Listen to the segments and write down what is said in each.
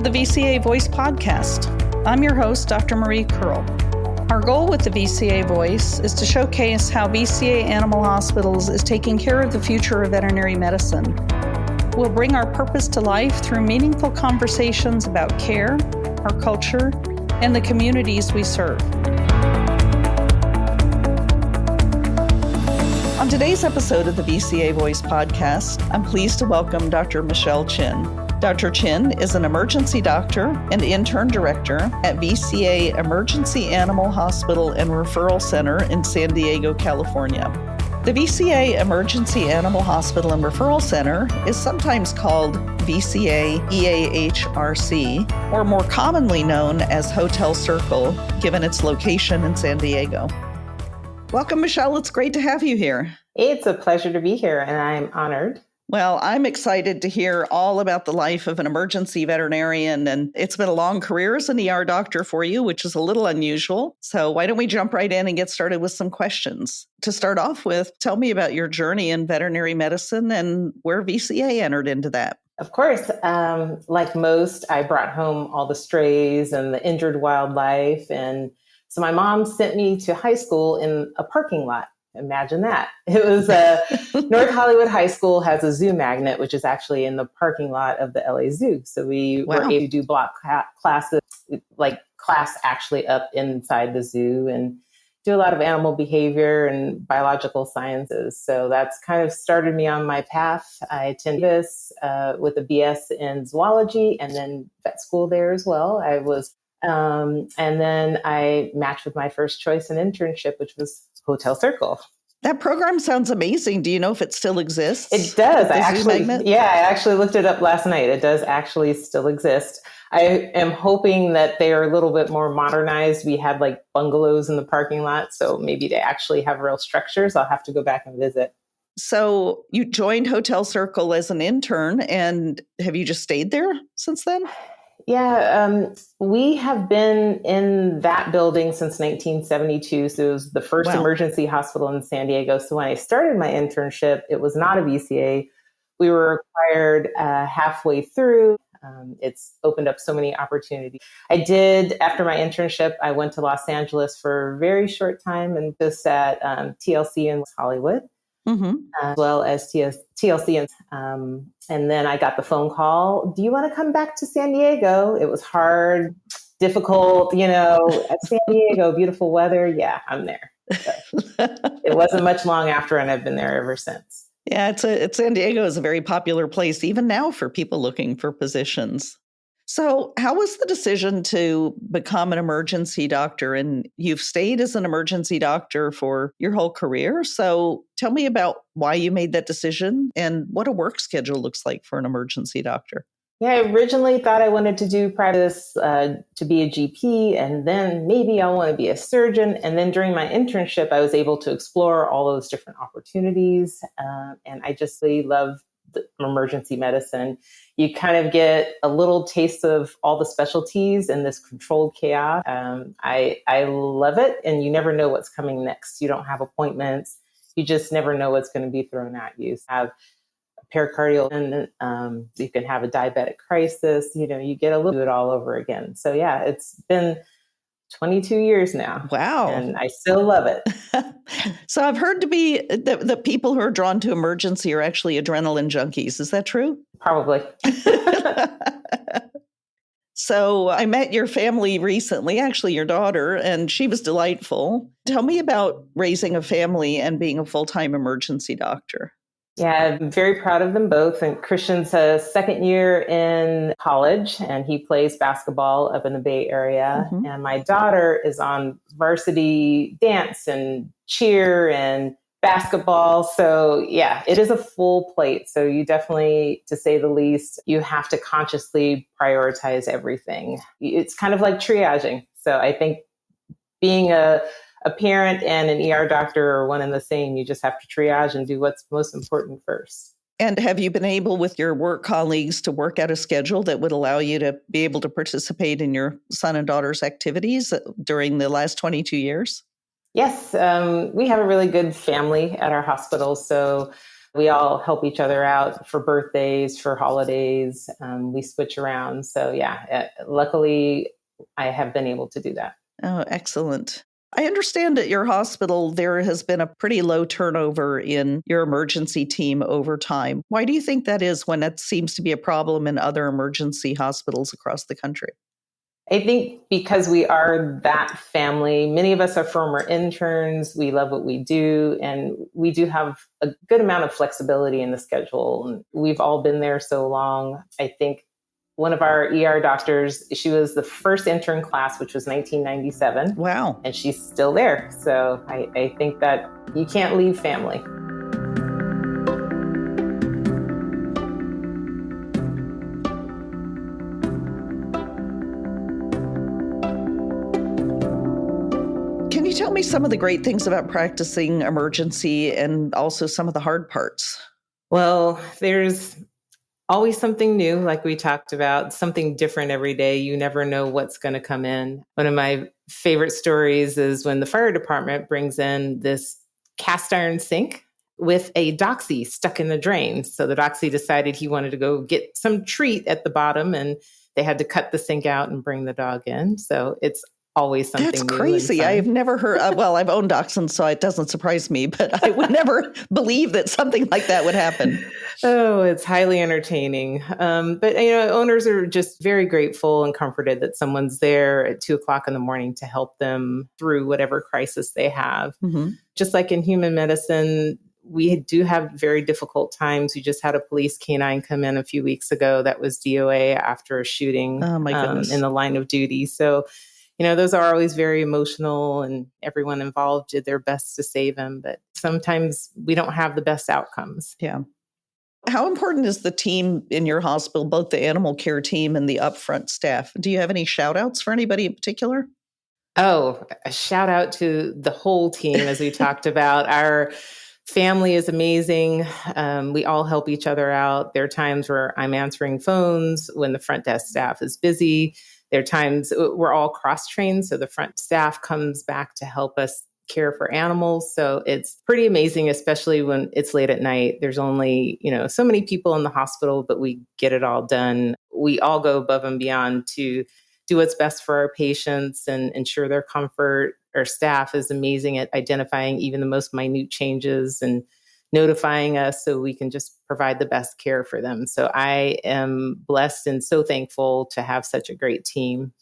the VCA Voice podcast. I'm your host, Dr. Marie Curl. Our goal with the VCA Voice is to showcase how VCA Animal Hospitals is taking care of the future of veterinary medicine. We'll bring our purpose to life through meaningful conversations about care, our culture, and the communities we serve. On today's episode of the VCA Voice podcast, I'm pleased to welcome Dr. Michele Chin. Dr. Chin is an emergency doctor and intern director at VCA Emergency Animal Hospital and Referral Center in San Diego, California. The VCA Emergency Animal Hospital and Referral Center is sometimes called VCA EAHRC, or more commonly known as Hotel Circle, given its location in San Diego. Welcome, Michele. It's great to have you here. It's a pleasure to be here, and I'm honored. Well, I'm excited to hear all about the life of an emergency veterinarian, and it's been a long career as an ER doctor for you, which is a little unusual. So why don't we jump right in and get started with some questions? To start off with, tell me about your journey in veterinary medicine and where VCA entered into that. Of course, like most, I brought home all the strays and the injured wildlife. And so my mom sent me to high school in a parking lot. Imagine that. It was North Hollywood High School has a zoo magnet, which is actually in the parking lot of the LA Zoo. So we were able to do block classes, like class actually up inside the zoo, and do a lot of animal behavior and biological sciences. So that's kind of started me on my path. I attended this with a BS in zoology and then vet school there as well. And then I matched with my first choice in internship, which was Hotel Circle. That program sounds amazing. Do you know if it still exists? It does. I actually looked it up last night. It does actually still exist. I am hoping that they are a little bit more modernized. We had like bungalows in the parking lot, so maybe they actually have real structures. I'll have to go back and visit. So you joined Hotel Circle as an intern, and have you just stayed there since then? Yeah, we have been in that building since 1972. So it was the first emergency hospital in San Diego. So when I started my internship, it was not a VCA. We were acquired halfway through. It's opened up so many opportunities. After my internship, I went to Los Angeles for a very short time and just at TLC in Hollywood. Mm-hmm. As well as TLC. And then I got the phone call, do you want to come back to San Diego? It was hard, difficult, at San Diego, beautiful weather. Yeah, I'm there. So it wasn't much long after, and I've been there ever since. Yeah, San Diego is a very popular place, even now, for people looking for positions. So how was the decision to become an emergency doctor? And you've stayed as an emergency doctor for your whole career. So tell me about why you made that decision and what a work schedule looks like for an emergency doctor. Yeah, I originally thought I wanted to do practice to be a GP, and then maybe I want to be a surgeon. And then during my internship, I was able to explore all those different opportunities. And I just really love emergency medicine. You kind of get a little taste of all the specialties in this controlled chaos. I love it, and you never know what's coming next. You don't have appointments. You just never know what's going to be thrown at you. You have a pericardial, and you can have a diabetic crisis. You get a little bit all over again. So yeah, it's been 22 years now. Wow. And I still love it. So I've heard the people who are drawn to emergency are actually adrenaline junkies. Is that true? Probably. So I met your family recently, actually your daughter, and she was delightful. Tell me about raising a family and being a full-time emergency doctor. Yeah, I'm very proud of them both. And Christian's a second year in college, and he plays basketball up in the Bay Area. Mm-hmm. And my daughter is on varsity dance and cheer and basketball. So yeah, it is a full plate. So you definitely, to say the least, you have to consciously prioritize everything. It's kind of like triaging. So I think being a parent and an ER doctor are one and the same. You just have to triage and do what's most important first. And have you been able with your work colleagues to work out a schedule that would allow you to be able to participate in your son and daughter's activities during the last 22 years? Yes, we have a really good family at our hospital. So We all help each other out for birthdays, for holidays. We switch around. So yeah, luckily I have been able to do that. Oh, excellent. I understand at your hospital there has been a pretty low turnover in your emergency team over time. Why do you think that is when that seems to be a problem in other emergency hospitals across the country? I think because we are that family, many of us are former interns. We love what we do, and we do have a good amount of flexibility in the schedule. And we've all been there so long. I think one of our ER doctors, she was the first intern class, which was 1997. Wow. And she's still there. So I think that you can't leave family. Can you tell me some of the great things about practicing emergency and also some of the hard parts? Well, there's always something new, like we talked about, something different every day. You never know what's going to come in. One of my favorite stories is when the fire department brings in this cast iron sink with a doxy stuck in the drain. So the doxy decided he wanted to go get some treat at the bottom, and they had to cut the sink out and bring the dog in. So it's always something That's new. crazy. I've never heard, well, I've owned dachshunds, so it doesn't surprise me, but I would never believe that something like that would happen. Oh, it's highly entertaining. But, owners are just very grateful and comforted that someone's there at 2:00 in the morning to help them through whatever crisis they have. Mm-hmm. Just like in human medicine, we do have very difficult times. We just had a police canine come in a few weeks ago that was DOA after a shooting in the line of duty. So, those are always very emotional, and everyone involved did their best to save him. But sometimes we don't have the best outcomes. Yeah. How important is the team in your hospital, both the animal care team and the upfront staff? Do you have any shout outs for anybody in particular? Oh, a shout out to the whole team, as we talked about. Our family is amazing. We all help each other out. There are times where I'm answering phones when the front desk staff is busy. There are times we're all cross-trained, so the front staff comes back to help us care for animals. So it's pretty amazing, especially when it's late at night. There's only, so many people in the hospital, but we get it all done. We all go above and beyond to do what's best for our patients and ensure their comfort. Our staff is amazing at identifying even the most minute changes and notifying us so we can just provide the best care for them. So I am blessed and so thankful to have such a great team.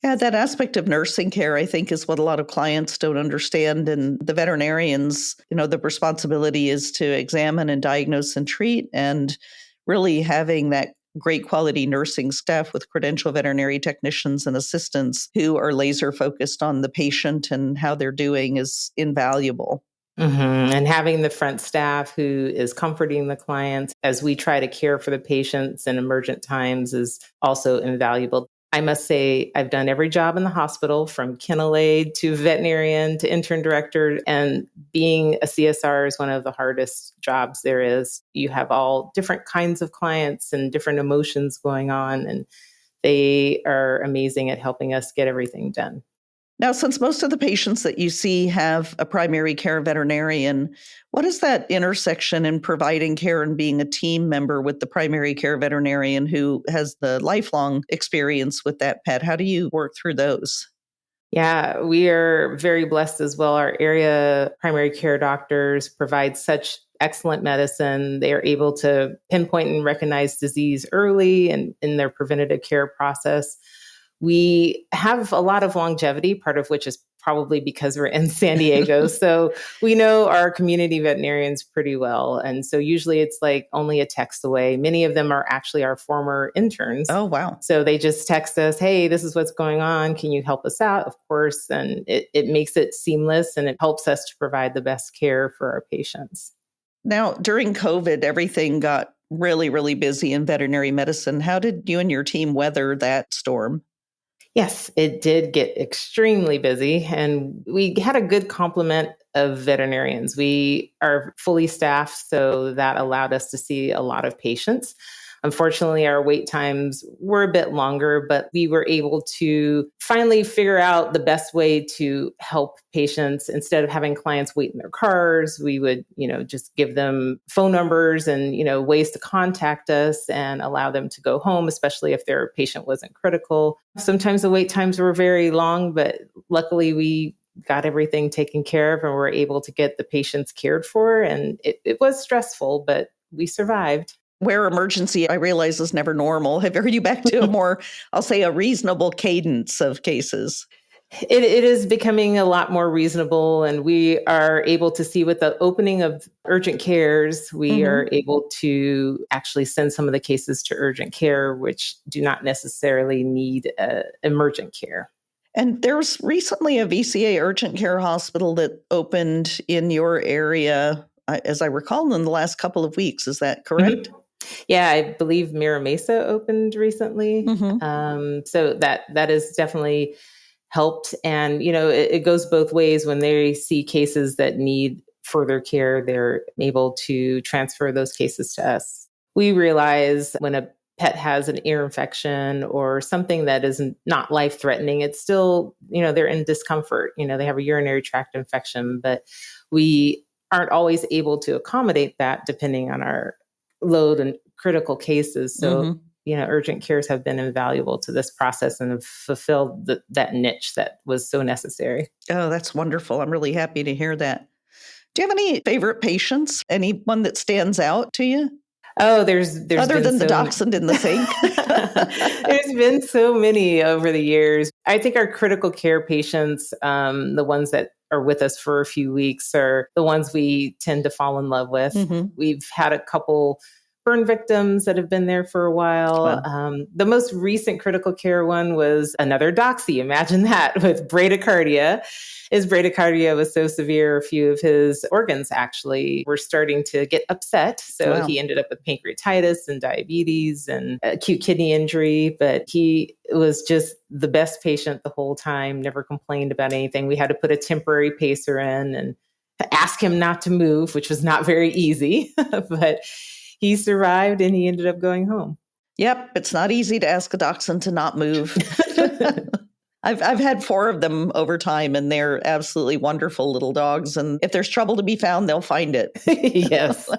Yeah, that aspect of nursing care, I think, is what a lot of clients don't understand. And the veterinarians, the responsibility is to examine and diagnose and treat, and really having that great quality nursing staff with credentialed veterinary technicians and assistants who are laser focused on the patient and how they're doing is invaluable. Mm-hmm. And having the front staff who is comforting the clients as we try to care for the patients in emergent times is also invaluable. I must say, I've done every job in the hospital, from kennel aide to veterinarian to intern director, and being a CSR is one of the hardest jobs there is. You have all different kinds of clients and different emotions going on, and they are amazing at helping us get everything done. Now, since most of the patients that you see have a primary care veterinarian, what is that intersection in providing care and being a team member with the primary care veterinarian who has the lifelong experience with that pet? How do you work through those? Yeah, we are very blessed as well. Our area primary care doctors provide such excellent medicine. They are able to pinpoint and recognize disease early and in their preventative care process. We have a lot of longevity, part of which is probably because we're in San Diego. So we know our community veterinarians pretty well. And so usually it's like only a text away. Many of them are actually our former interns. Oh, wow. So they just text us, hey, this is what's going on. Can you help us out? Of course. And it makes it seamless, and it helps us to provide the best care for our patients. Now, during COVID, everything got really, really busy in veterinary medicine. How did you and your team weather that storm? Yes, it did get extremely busy, and we had a good complement of veterinarians. We are fully staffed, so that allowed us to see a lot of patients. Unfortunately, our wait times were a bit longer, but we were able to finally figure out the best way to help patients. Instead of having clients wait in their cars, we would, just give them phone numbers and, ways to contact us and allow them to go home, especially if their patient wasn't critical. Sometimes the wait times were very long, but luckily we got everything taken care of and were able to get the patients cared for. And it was stressful, but we survived. Where emergency, I realize, is never normal. Are you back to a more, I'll say, a reasonable cadence of cases? It is becoming a lot more reasonable, and we are able to see with the opening of urgent cares, we are able to actually send some of the cases to urgent care, which do not necessarily need emergent care. And there's recently a VCA urgent care hospital that opened in your area, as I recall, in the last couple of weeks. Is that correct? Yeah, I believe Mira Mesa opened recently. So that has definitely helped. And, it goes both ways. When they see cases that need further care, they're able to transfer those cases to us. We realize when a pet has an ear infection or something that is not life-threatening, it's still, they're in discomfort. They have a urinary tract infection, but we aren't always able to accommodate that depending on our load and critical cases. So, urgent cares have been invaluable to this process and have fulfilled that niche that was so necessary. Oh, that's wonderful. I'm really happy to hear that. Do you have any favorite patients? Anyone that stands out to you? Oh, there's other than the dachshund in the sink. There's been so many over the years. I think our critical care patients, the ones that are with us for a few weeks, are the ones we tend to fall in love with. We've had a couple burn victims that have been there for a while. Wow. The most recent critical care one was another doxy. Imagine that, with bradycardia. His bradycardia was so severe, a few of his organs actually were starting to get upset. So He ended up with pancreatitis and diabetes and acute kidney injury. But he was just the best patient the whole time, never complained about anything. We had to put a temporary pacer in and ask him not to move, which was not very easy. But he survived and he ended up going home. Yep. It's not easy to ask a dachshund to not move. I've had 4 of them over time, and they're absolutely wonderful little dogs. And if there's trouble to be found, they'll find it. Yes.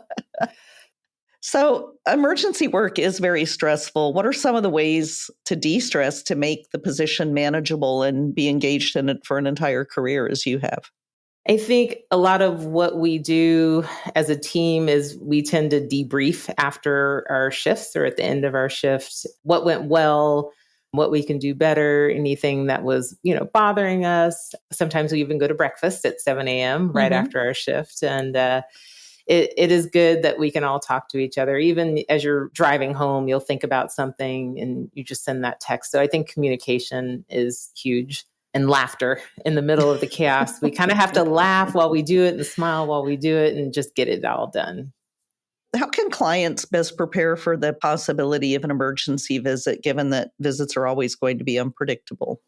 So emergency work is very stressful. What are some of the ways to de-stress to make the position manageable and be engaged in it for an entire career as you have? I think a lot of what we do as a team is we tend to debrief after our shifts or at the end of our shift, what went well, what we can do better, anything that was, bothering us. Sometimes we even go to breakfast at 7 a.m. right after our shift. And it is good that we can all talk to each other. Even as you're driving home, you'll think about something and you just send that text. So I think communication is huge. And laughter in the middle of the chaos. We kind of have to laugh while we do it and smile while we do it and just get it all done. How can clients best prepare for the possibility of an emergency visit, given that visits are always going to be unpredictable?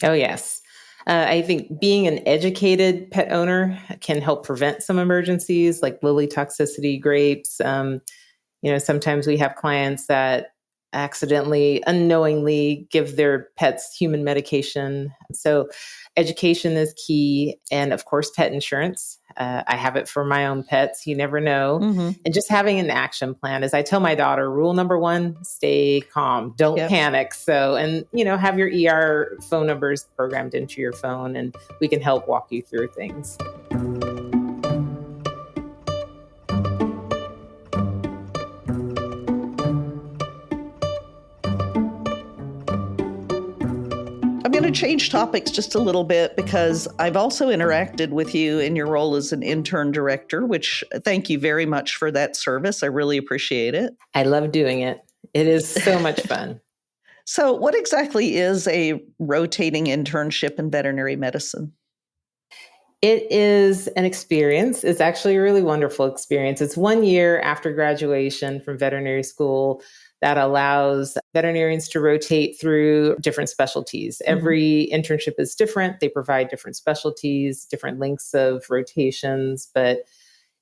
Oh, yes. I think being an educated pet owner can help prevent some emergencies like lily toxicity, grapes. Sometimes we have clients that accidentally, unknowingly give their pets human medication. So education is key. And of course, pet insurance. I have it for my own pets. You never know. And just having an action plan. As I tell my daughter, rule number 1, stay calm. Don't panic. So, and, have your ER phone numbers programmed into your phone, and we can help walk you through things. I'm going to change topics just a little bit because I've also interacted with you in your role as an intern director, which thank you very much for that service. I really appreciate it. I love doing it. It is so much fun. So what exactly is a rotating internship in veterinary medicine? It is an experience. It's actually a really wonderful experience. It's 1 year after graduation from veterinary school that allows veterinarians to rotate through different specialties. Every internship is different. They provide different specialties, different lengths of rotations, but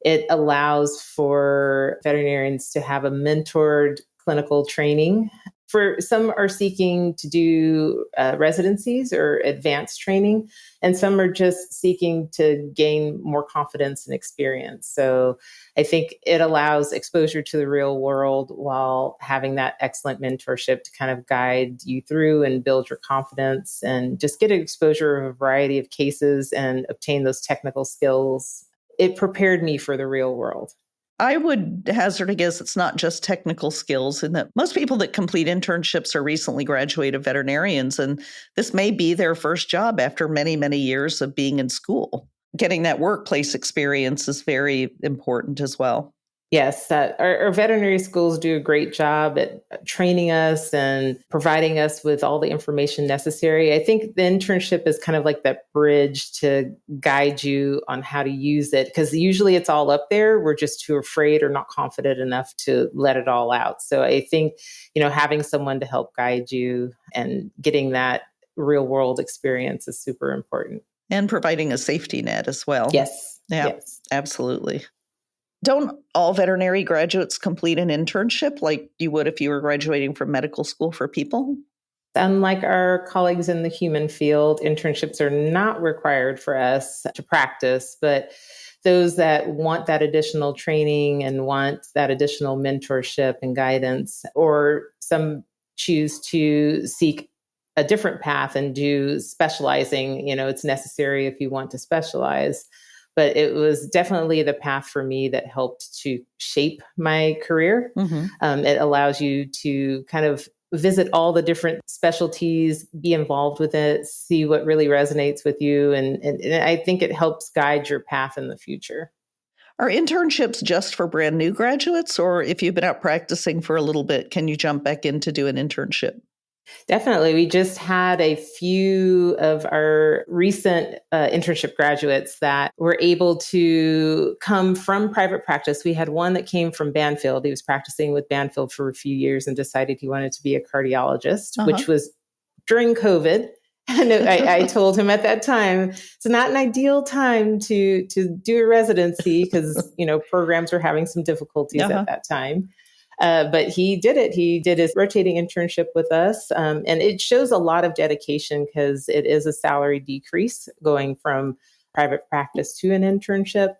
it allows for veterinarians to have a mentored clinical training. For some are seeking to do residencies or advanced training, and some are just seeking to gain more confidence and experience. So I think it allows exposure to the real world while having that excellent mentorship to kind of guide you through and build your confidence and just get exposure of a variety of cases and obtain those technical skills. It prepared me for the real world. I would hazard a guess it's not just technical skills, and that most people that complete internships are recently graduated veterinarians, and this may be their first job after many, many years of being in school. Getting that workplace experience is very important as well. Yes, our veterinary schools do a great job at training us and providing us with all the information necessary. I think the internship is kind of like that bridge to guide you on how to use it, because usually it's all up there. We're just too afraid or not confident enough to let it all out. So I think, having someone to help guide you and getting that real world experience is super important. And providing a safety net as well. Yes. Yeah, yes. Absolutely. Don't all veterinary graduates complete an internship like you would if you were graduating from medical school for people? Unlike our colleagues in the human field, internships are not required for us to practice, but those that want that additional training and want that additional mentorship and guidance, or some choose to seek a different path and do specializing, it's necessary if you want to specialize. But it was definitely the path for me that helped to shape my career. Mm-hmm. It allows you to kind of visit all the different specialties, be involved with it, see what really resonates with you. And I think it helps guide your path in the future. Are internships just for brand new graduates? Or if you've been out practicing for a little bit, can you jump back in to do an internship? Definitely. We just had a few of our recent internship graduates that were able to come from private practice. We had one that came from Banfield. He was practicing with Banfield for a few years and decided he wanted to be a cardiologist, which was during COVID. And I told him at that time, it's not an ideal time to do a residency because, programs were having some difficulties at that time. But he did it. He did his rotating internship with us. And it shows a lot of dedication because it is a salary decrease going from private practice to an internship.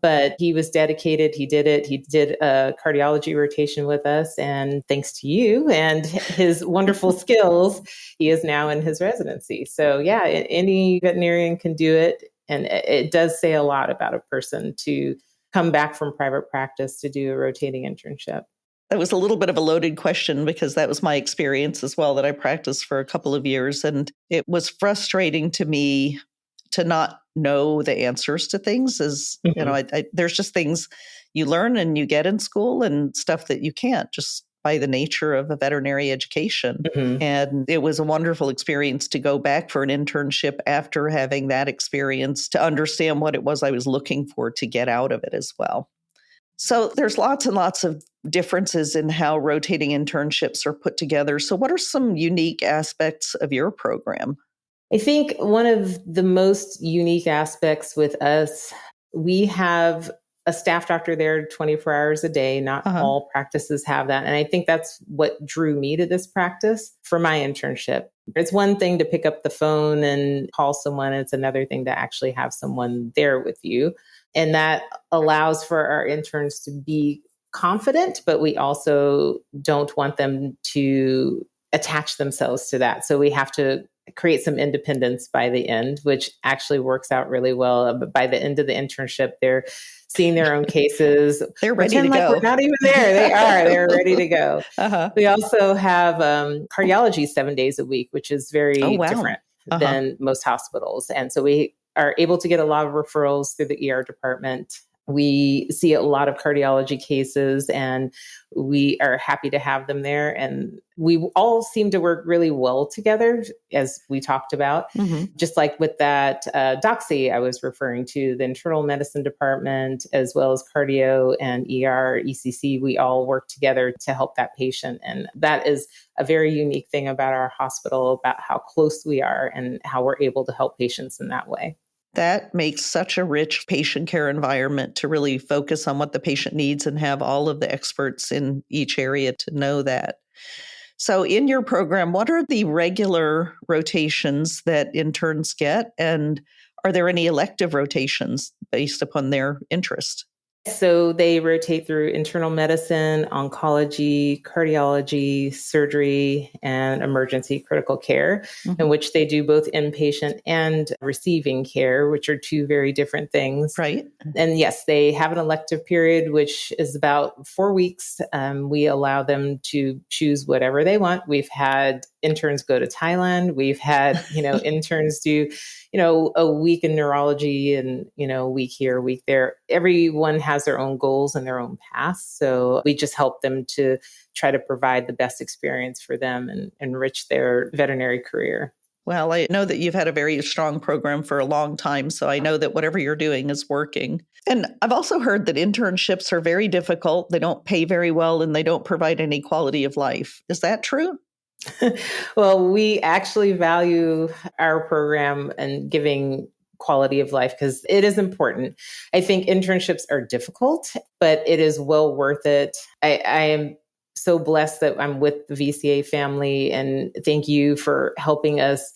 But he was dedicated. He did it. He did a cardiology rotation with us. And thanks to you and his wonderful skills, he is now in his residency. So yeah, any veterinarian can do it. And it does say a lot about a person to come back from private practice to do a rotating internship. That was a little bit of a loaded question because that was my experience as well, that I practiced for a couple of years. And it was frustrating to me to not know the answers to things. There's just things you learn and you get in school and stuff that you can't just by the nature of a veterinary education. And it was a wonderful experience to go back for an internship after having that experience to understand what it was I was looking for to get out of it as well. So there's lots and lots of differences in how rotating internships are put together. So what are some unique aspects of your program? I think one of the most unique aspects with us, we have a staff doctor there 24 hours a day. Not all practices have that. And I think that's what drew me to this practice for my internship. It's one thing to pick up the phone and call someone. It's another thing to actually have someone there with you. And that allows for our interns to be confident, but we also don't want them to attach themselves to that. So we have to create some independence by the end, which actually works out really well. But by the end of the internship, they're seeing their own cases. They're ready to go. We're not even there. They are. They're ready to go. We also have cardiology 7 days a week, which is very different than most hospitals. And so we are able to get a lot of referrals through the ER department. We see a lot of cardiology cases and we are happy to have them there. And we all seem to work really well together, as we talked about. Just like with that doxy I was referring to, the internal medicine department, as well as cardio and ER, ECC, we all work together to help that patient. And that is a very unique thing about our hospital, about how close we are and how we're able to help patients in that way. That makes such a rich patient care environment to really focus on what the patient needs and have all of the experts in each area to know that. So in your program, what are the regular rotations that interns get? And are there any elective rotations based upon their interest? So they rotate through internal medicine, oncology, cardiology, surgery, and emergency critical care, in which they do both inpatient and receiving care, which are two very different things. Right. And yes, they have an elective period, which is about 4 weeks. We allow them to choose whatever they want. We've had interns go to Thailand. We've had, interns do, a week in neurology and, a week here, a week there. Everyone has their own goals and their own paths. So we just help them to try to provide the best experience for them and enrich their veterinary career. Well, I know that you've had a very strong program for a long time, so I know that whatever you're doing is working. And I've also heard that internships are very difficult. They don't pay very well and they don't provide any quality of life. Is that true? Well, we actually value our program and giving quality of life because it is important. I think internships are difficult, but it is well worth it. I am so blessed that I'm with the VCA family, and thank you for helping us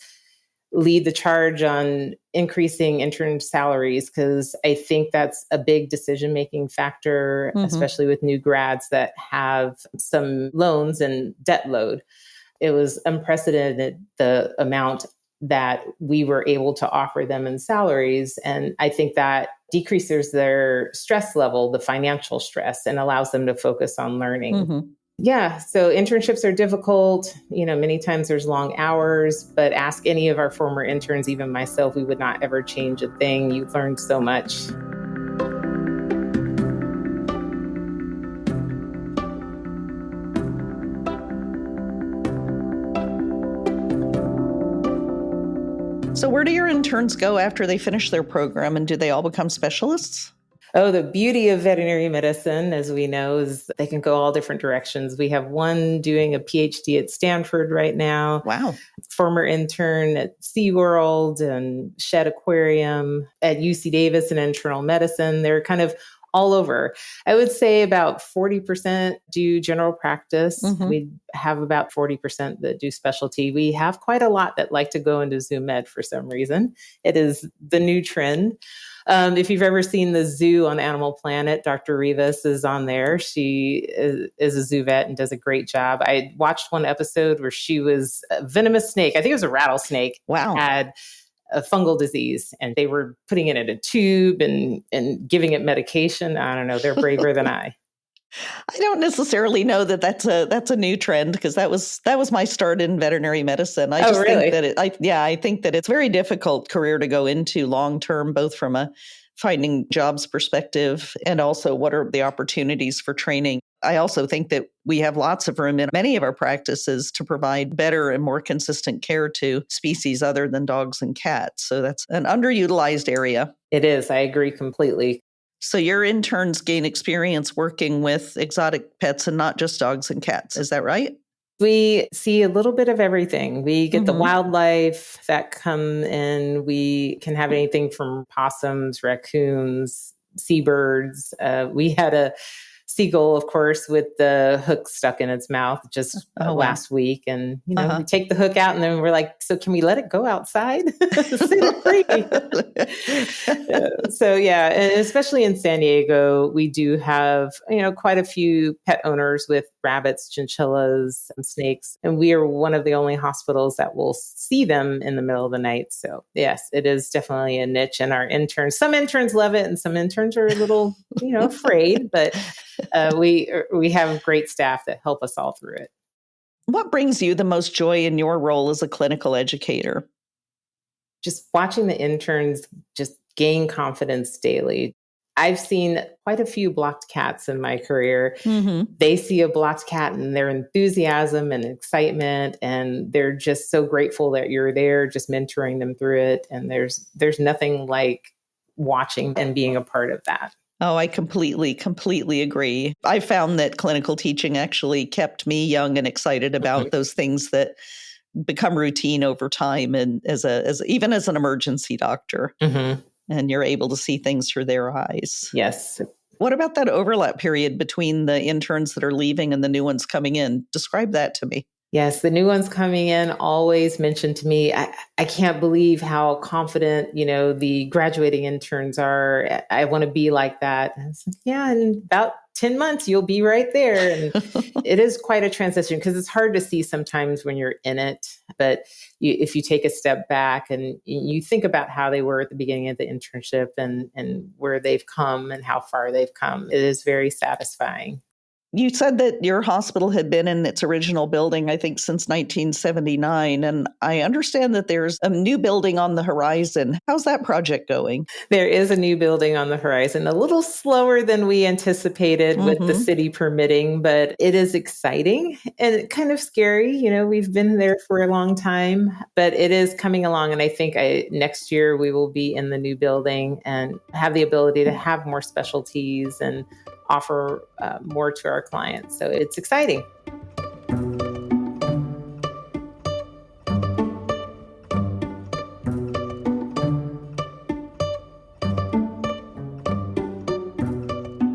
lead the charge on increasing intern salaries, because I think that's a big decision-making factor, especially with new grads that have some loans and debt load. It was unprecedented, the amount that we were able to offer them in salaries. And I think that decreases their stress level, the financial stress, and allows them to focus on learning. Yeah. So internships are difficult. Many times there's long hours, but ask any of our former interns, even myself, we would not ever change a thing. You've learned so much. So where do your interns go after they finish their program, and do they all become specialists? Oh, the beauty of veterinary medicine, as we know, is they can go all different directions. We have one doing a PhD at Stanford right now. Wow. Former intern at SeaWorld and Shed Aquarium, at UC Davis in internal medicine. They're kind of all over. I would say about 40% do general practice. We have about 40% that do specialty. We have quite a lot that like to go into zoo med for some reason. It is the new trend. If you've ever seen the zoo on Animal Planet, Dr. Rivas is on there. She is a zoo vet and does a great job. I watched one episode where she was a venomous snake. I think it was a rattlesnake. Wow. Had a fungal disease, and they were putting it in a tube and giving it medication. I don't know. They're braver than I. I don't necessarily know that that's a new trend, because that was my start in veterinary medicine. I just really? think that I think that it's a very difficult career to go into long term, both from a finding jobs perspective and also what are the opportunities for training. I also think that we have lots of room in many of our practices to provide better and more consistent care to species other than dogs and cats. So that's an underutilized area. It is. I agree completely. So your interns gain experience working with exotic pets and not just dogs and cats. Is that right? We see a little bit of everything. We get the wildlife that come in. We can have anything from possums, raccoons, seabirds. We had a seagull, of course, with the hook stuck in its mouth just last week. And, we take the hook out and then we're like, so can we let it go outside? Set it free. So, yeah, and especially in San Diego, we do have, quite a few pet owners with rabbits, chinchillas, and snakes. And we are one of the only hospitals that will see them in the middle of the night. So, yes, it is definitely a niche. And our interns, some interns love it and some interns are a little, afraid, but we have great staff that help us all through it. What brings you the most joy in your role as a clinical educator? Just watching the interns just gain confidence daily. I've seen quite a few blocked cats in my career. They see a blocked cat and their enthusiasm and excitement, and they're just so grateful that you're there, just mentoring them through it. And there's nothing like watching and being a part of that. Oh, I completely agree. I found that clinical teaching actually kept me young and excited about those things that become routine over time, and even as an emergency doctor, and you're able to see things through their eyes. Yes. What about that overlap period between the interns that are leaving and the new ones coming in? Describe that to me. Yes, the new ones coming in always mention to me, I can't believe how confident, the graduating interns are. I want to be like that. And it's like, yeah, in about 10 months, you'll be right there. And it is quite a transition because it's hard to see sometimes when you're in it. But if you take a step back and you think about how they were at the beginning of the internship and where they've come and how far they've come, it is very satisfying. You said that your hospital had been in its original building, I think, since 1979. And I understand that there's a new building on the horizon. How's that project going? There is a new building on the horizon, a little slower than we anticipated with the city permitting, but it is exciting and kind of scary. We've been there for a long time, but it is coming along. And I think next year we will be in the new building and have the ability to have more specialties and offer more to our clients. So it's exciting.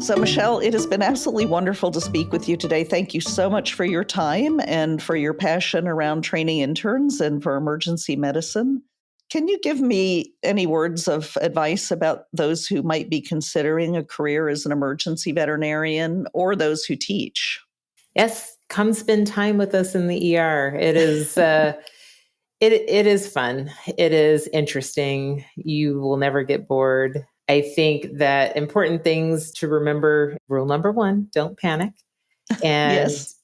So, Michele, it has been absolutely wonderful to speak with you today. Thank you so much for your time and for your passion around training interns and for emergency medicine. Can you give me any words of advice about those who might be considering a career as an emergency veterinarian or those who teach? Yes, come spend time with us in the ER. It is it is fun. It is interesting. You will never get bored. I think that important things to remember, rule number 1, don't panic. And Yes.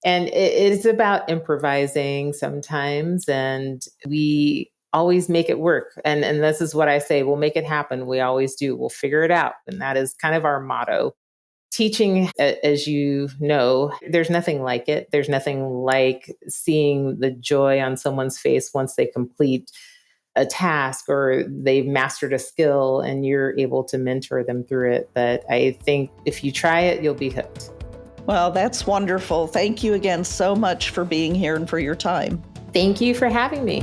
And it is about improvising sometimes, and we always make it work. And this is what I say, we'll make it happen. We always do. We'll figure it out. And that is kind of our motto. Teaching, as you know, there's nothing like it. There's nothing like seeing the joy on someone's face once they complete a task or they've mastered a skill and you're able to mentor them through it. But I think if you try it, you'll be hooked. Well, that's wonderful. Thank you again so much for being here and for your time. Thank you for having me.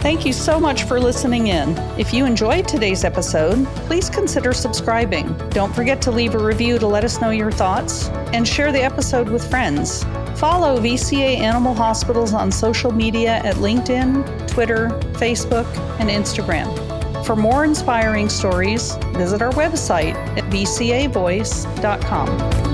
Thank you so much for listening in. If you enjoyed today's episode, please consider subscribing. Don't forget to leave a review to let us know your thoughts and share the episode with friends. Follow VCA Animal Hospitals on social media at LinkedIn, Twitter, Facebook, and Instagram. For more inspiring stories, visit our website at vcavoice.com.